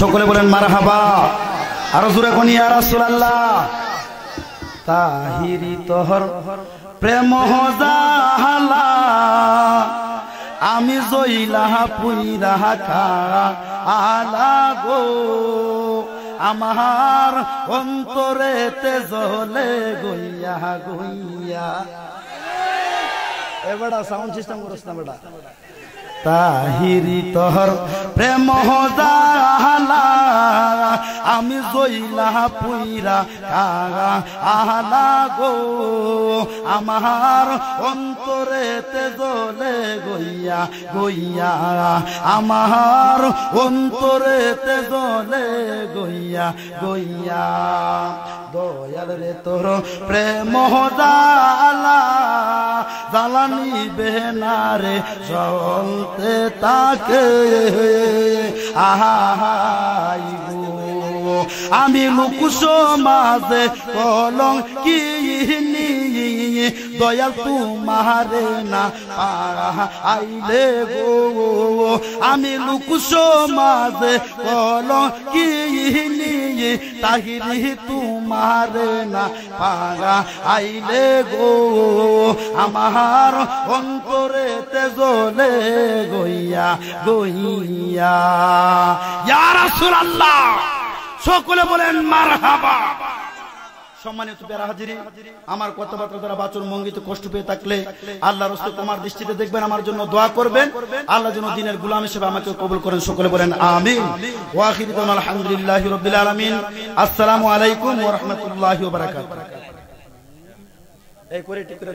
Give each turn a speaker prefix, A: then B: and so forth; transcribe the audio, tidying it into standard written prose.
A: সকলে বলেন মারহাবা। আর জোরে কোন ইয়া রাসূলুল্লাহ। তাহিরি তোহর প্রেম জালা আমি জইলা পুইরা খা আলা গো আমার অন্তরেতে জ্বলে গইয়া গইয়া। এবারে সাউন্ড সিস্টেম করছ না বেটা। তাহিরি তোহর প্রেম জালা আমি জইলা পুইরা কাগা আলা গো আমার অন্তরেতে জ্বলে গইয়া গইয়া আমার অন্তরেতে জ্বলে গইয়া গইয়া। দয়াল রে তোর প্রেম জালা জ্বালানি বেনারে চলতে তাকে আহাই গো আমি লোক সমাজে কলঙ্কিনী দয়াল তোমারে না আইলে গো আমি লোক সমাজে কলঙ্কিনী তাহিরি তোমারে না পাগা আইলে গো আমার অন্তরেতে জ্বলে গইয়া গইয়া। ইয়া রাসূলুল্লাহ সকলে বলেন মারহাবা। সম্মানিত প্যারা হাজিরি, আমার কথাবার্তা দ্বারা বাচন ভঙ্গিতে কষ্ট পেয়ে থাকলে আল্লাহর রাস্তায় তোমার দৃষ্টিতে দেখবেন, আমার জন্য দোয়া করবেন, আল্লাহ যেন দিনের গোলাম হিসেবে আমাকে কবুল করেন। সকলে বলেন আমিন। ওয়া আখিরু দাওয়ানা আলহামদুলিল্লাহি রাব্বিল আলামিন। আসসালামু আলাইকুম ওয়া রাহমাতুল্লাহি ওয়া বারাকাতুহু। এই করে ঠিক করে